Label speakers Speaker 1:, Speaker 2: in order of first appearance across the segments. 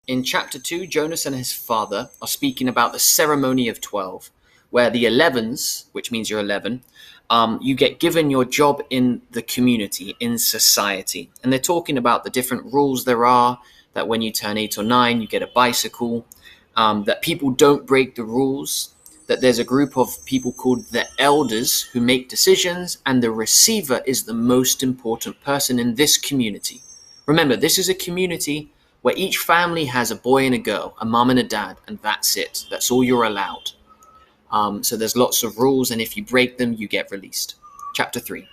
Speaker 1: In chapter 2, Jonas and his father are speaking about the ceremony of 12, where the 11s, which means you're 11, you get given your job in the community, in society. And they're talking about the different rules there are, that when you turn 8 or 9, you get a bicycle, that people don't break the rules, that there's a group of people called the elders who make decisions, and the receiver is the most important person in this community. Remember, this is a community where each family has a boy and a girl, a mum and a dad, and that's it. That's all you're allowed. So there's lots of rules, and if you break them, you get released. Chapter 3.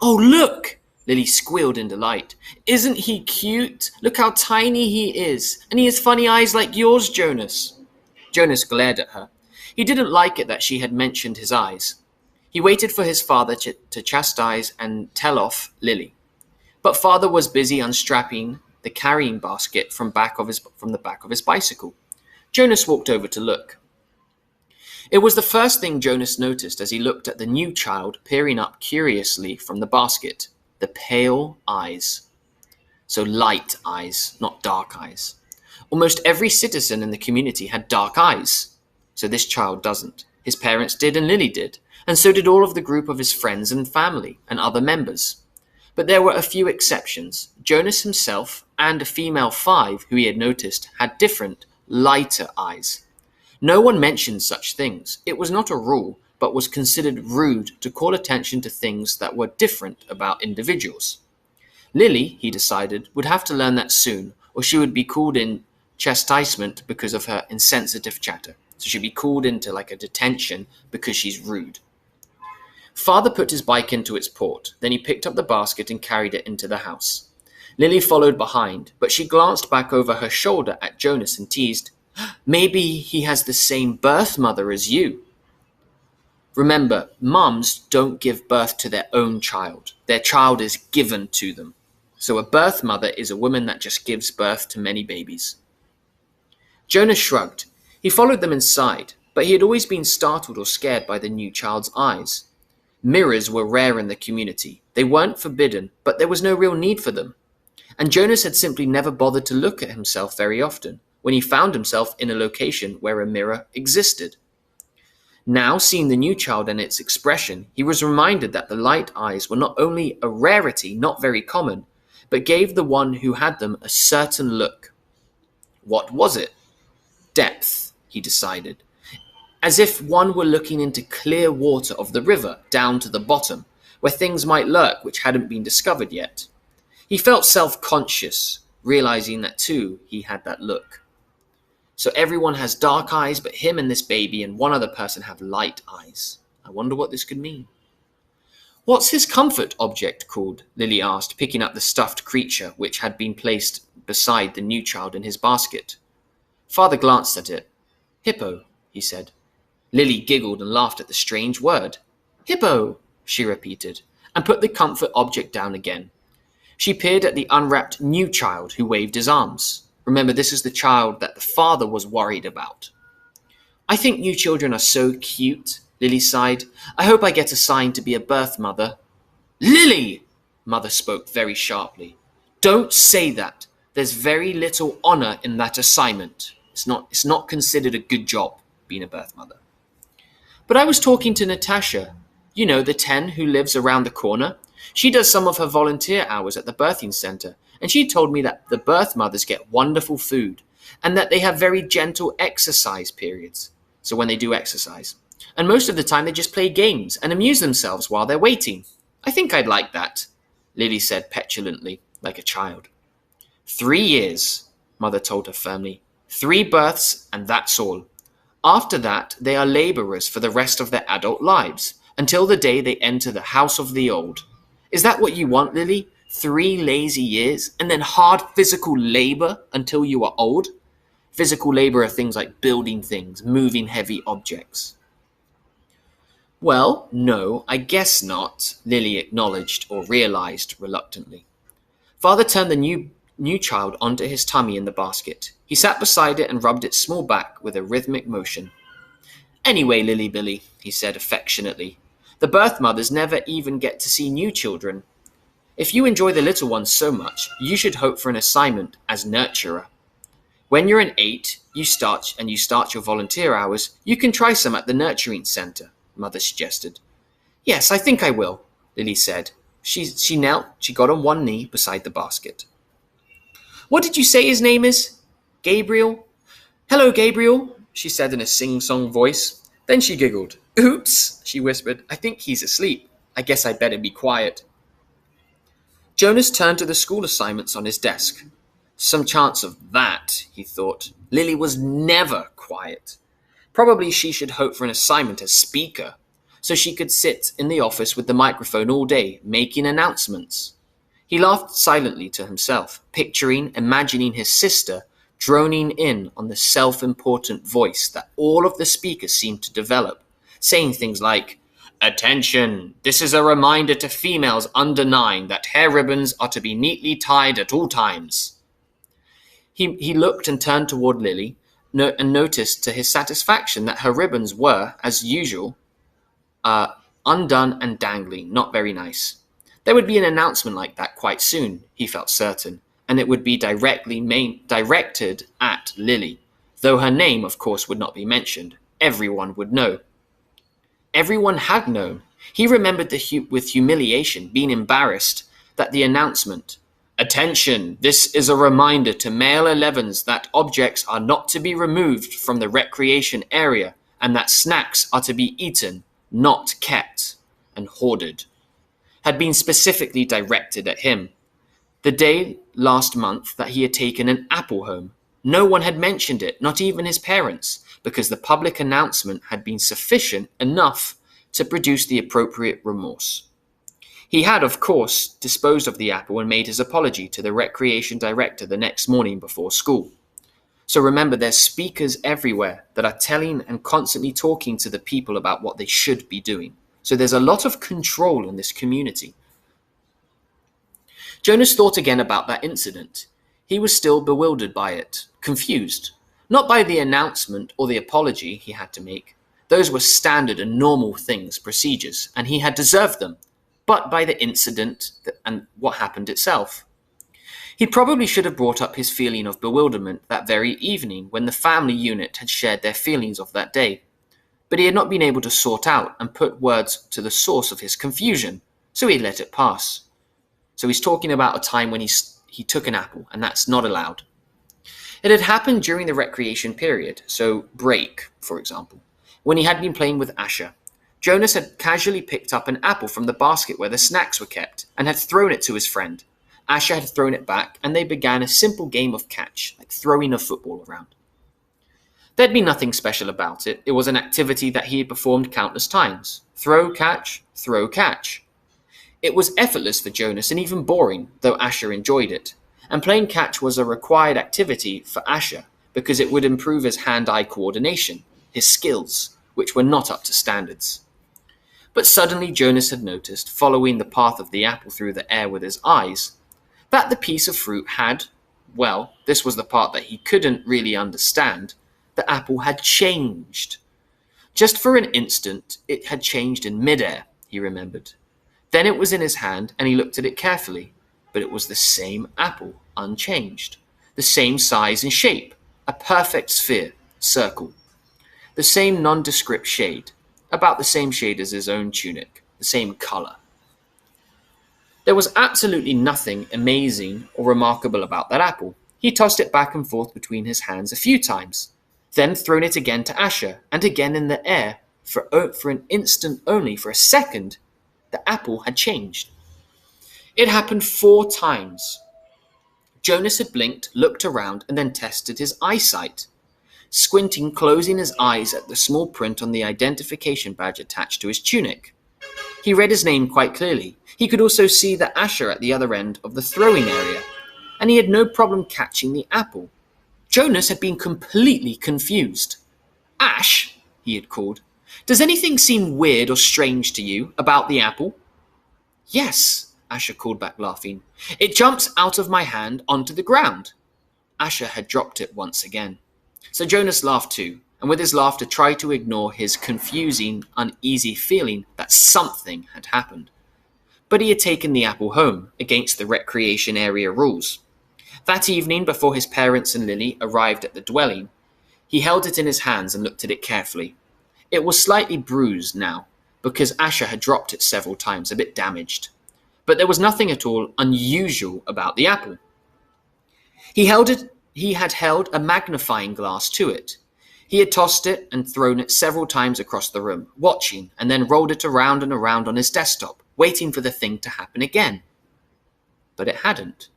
Speaker 1: Oh, look! Lily squealed in delight. Isn't he cute? Look how tiny he is. And he has funny eyes like yours, Jonas. Jonas glared at her. He didn't like it that she had mentioned his eyes. He waited for his father to chastise and tell off Lily. But father was busy unstrapping the carrying basket from the back of his bicycle. Jonas walked over to look. It was the first thing Jonas noticed as he looked at the new child peering up curiously from the basket. The pale eyes. So light eyes, not dark eyes. Almost every citizen in the community had dark eyes. So this child doesn't. His parents did and Lily did. And so did all of the group of his friends and family and other members. But there were a few exceptions. Jonas himself and a female 5 who he had noticed had different, lighter eyes. No one mentioned such things. It was not a rule, but was considered rude to call attention to things that were different about individuals. Lily, he decided, would have to learn that soon, or she would be called in chastisement because of her insensitive chatter. So she'd be called into like a detention because she's rude. Father put his bike into its port. Then he picked up the basket and carried it into the house. Lily followed behind, but she glanced back over her shoulder at Jonas and teased, Maybe he has the same birth mother as you. Remember, mums don't give birth to their own child. Their child is given to them. So a birth mother is a woman that just gives birth to many babies. Jonas shrugged. He followed them inside, but he had always been startled or scared by the new child's eyes. Mirrors were rare in the community. They weren't forbidden, but there was no real need for them. And Jonas had simply never bothered to look at himself very often, when he found himself in a location where a mirror existed. Now, seeing the new child and its expression, he was reminded that the light eyes were not only a rarity, not very common, but gave the one who had them a certain look. What was it? Depth, he decided. As if one were looking into clear water of the river down to the bottom, where things might lurk which hadn't been discovered yet. He felt self-conscious, realizing that too he had that look. So everyone has dark eyes, but him and this baby and one other person have light eyes. I wonder what this could mean. What's his comfort object called? Lily asked, picking up the stuffed creature which had been placed beside the new child in his basket. Father glanced at it. Hippo, he said. Lily giggled and laughed at the strange word. Hippo, she repeated, and put the comfort object down again. She peered at the unwrapped new child who waved his arms. Remember, this is the child that the father was worried about. I think new children are so cute, Lily sighed. I hope I get assigned to be a birth mother. Lily! Mother spoke very sharply. Don't say that. There's very little honor in that assignment. It's not considered a good job, being a birth mother. But I was talking to Natasha, you know, the 10 who lives around the corner. She does some of her volunteer hours at the birthing center, and she told me that the birth mothers get wonderful food and that they have very gentle exercise periods. So when they do exercise. And most of the time they just play games and amuse themselves while they're waiting. I think I'd like that, Lily said petulantly, like a child. 3 years, Mother told her firmly. 3 births and that's all. After that, they are laborers for the rest of their adult lives, until the day they enter the house of the old. Is that what you want, Lily? 3 lazy years, and then hard physical labor until you are old? Physical labor are things like building things, moving heavy objects. Well, no, I guess not, Lily acknowledged or realized reluctantly. Father turned the new child onto his tummy in the basket. He sat beside it and rubbed its small back with a rhythmic motion. Anyway, Lily Billy, he said affectionately, the birth mothers never even get to see new children. If you enjoy the little ones so much, you should hope for an assignment as nurturer. When you're an 8, you start your volunteer hours, you can try some at the nurturing center, Mother suggested. Yes, I think I will, Lily said. She knelt, she got on one knee beside the basket. What did you say his name is? Gabriel? Hello, Gabriel, she said in a sing-song voice. Then she giggled. Oops, she whispered. I think he's asleep. I guess I'd better be quiet. Jonas turned to the school assignments on his desk. Some chance of that, he thought. Lily was never quiet. Probably she should hope for an assignment as speaker, so she could sit in the office with the microphone all day, making announcements. He laughed silently to himself, imagining his sister droning in on the self-important voice that all of the speakers seemed to develop, saying things like, Attention! This is a reminder to females under 9 that hair ribbons are to be neatly tied at all times. He looked and turned toward Lily and noticed to his satisfaction that her ribbons were, as usual, undone and dangling, not very nice. There would be an announcement like that quite soon, he felt certain, and it would be directed at Lily, though her name, of course, would not be mentioned. Everyone would know. Everyone had known. He remembered with humiliation, being embarrassed, that the announcement, Attention! This is a reminder to male 11s that objects are not to be removed from the recreation area and that snacks are to be eaten, not kept and hoarded, had been specifically directed at him. The day last month that he had taken an apple home, no one had mentioned it, not even his parents, because the public announcement had been sufficient enough to produce the appropriate remorse. He had, of course, disposed of the apple and made his apology to the recreation director the next morning before school. So remember, there's speakers everywhere that are telling and constantly talking to the people about what they should be doing. So there's a lot of control in this community. Jonas thought again about that incident. He was still bewildered by it, confused. Not by the announcement or the apology he had to make. Those were standard and normal things, procedures, and he had deserved them. But by the incident and what happened itself. He probably should have brought up his feeling of bewilderment that very evening when the family unit had shared their feelings of that day. But he had not been able to sort out and put words to the source of his confusion, so he let it pass. So he's talking about a time when he took an apple, and that's not allowed. It had happened during the recreation period, so break, for example, when he had been playing with Asher. Jonas had casually picked up an apple from the basket where the snacks were kept and had thrown it to his friend. Asher had thrown it back, and they began a simple game of catch, like throwing a football around. There'd be nothing special about it. It was an activity that he had performed countless times. Throw, catch, throw, catch. It was effortless for Jonas and even boring, though Asher enjoyed it. And playing catch was a required activity for Asher because it would improve his hand-eye coordination, his skills, which were not up to standards. But suddenly Jonas had noticed, following the path of the apple through the air with his eyes, that the piece of fruit had, well, this was the part that he couldn't really understand, the apple had changed. Just for an instant, it had changed in midair, he remembered. Then it was in his hand, and he looked at it carefully, but it was the same apple, unchanged. The same size and shape, a perfect sphere, circle. The same nondescript shade, about the same shade as his own tunic, the same color. There was absolutely nothing amazing or remarkable about that apple. He tossed it back and forth between his hands a few times, then thrown it again to Asher, and again in the air, for an instant only, for a second, the apple had changed. It happened 4 times. Jonas had blinked, looked around, and then tested his eyesight, squinting, closing his eyes at the small print on the identification badge attached to his tunic. He read his name quite clearly. He could also see the Asher at the other end of the throwing area, and he had no problem catching the apple. Jonas had been completely confused. Ash, he had called, does anything seem weird or strange to you about the apple? Yes, Asher called back, laughing. It jumps out of my hand onto the ground. Asher had dropped it once again. So Jonas laughed too, and with his laughter tried to ignore his confusing, uneasy feeling that something had happened. But he had taken the apple home, against the recreation area rules. That evening, before his parents and Lily arrived at the dwelling, he held it in his hands and looked at it carefully. It was slightly bruised now, because Asher had dropped it several times, a bit damaged. But there was nothing at all unusual about the apple. He had held a magnifying glass to it. He had tossed it and thrown it several times across the room, watching, and then rolled it around and around on his desktop, waiting for the thing to happen again. But it hadn't.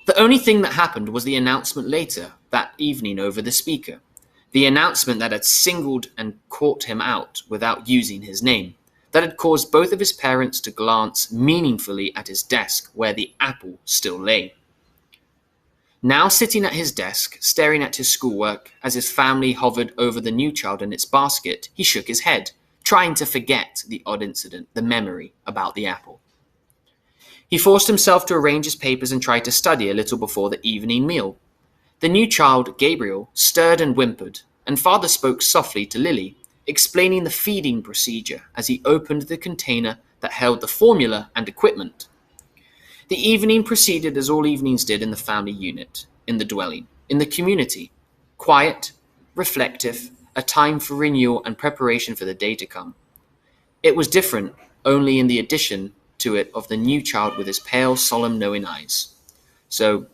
Speaker 1: The only thing that happened was the announcement later that evening over the speaker. The announcement that had singled and caught him out without using his name, that had caused both of his parents to glance meaningfully at his desk where the apple still lay. Now sitting at his desk, staring at his schoolwork as his family hovered over the new child in its basket, he shook his head, trying to forget the odd incident, the memory about the apple. He forced himself to arrange his papers and tried to study a little before the evening meal. The new child, Gabriel, stirred and whimpered, and father spoke softly to Lily, explaining the feeding procedure as he opened the container that held the formula and equipment. The evening proceeded as all evenings did in the family unit, in the dwelling, in the community. Quiet, reflective, a time for renewal and preparation for the day to come. It was different only in the addition to it of the new child with his pale, solemn, knowing eyes. So,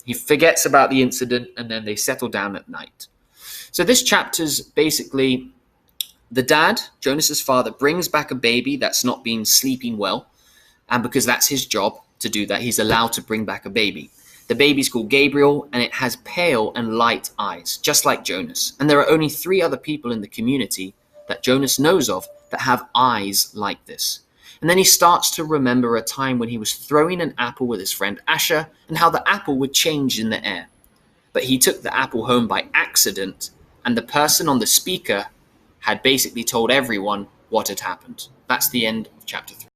Speaker 1: he forgets about the incident and then they settle down at night. So this chapter's basically the dad, Jonas's father, brings back a baby that's not been sleeping well. And because that's his job to do that, he's allowed to bring back a baby. The baby's called Gabriel, and it has pale and light eyes, just like Jonas. And there are only 3 other people in the community that Jonas knows of that have eyes like this. And then he starts to remember a time when he was throwing an apple with his friend Asher, and how the apple would change in the air. But he took the apple home by accident, and the person on the speaker had basically told everyone what had happened. That's the end of chapter 3.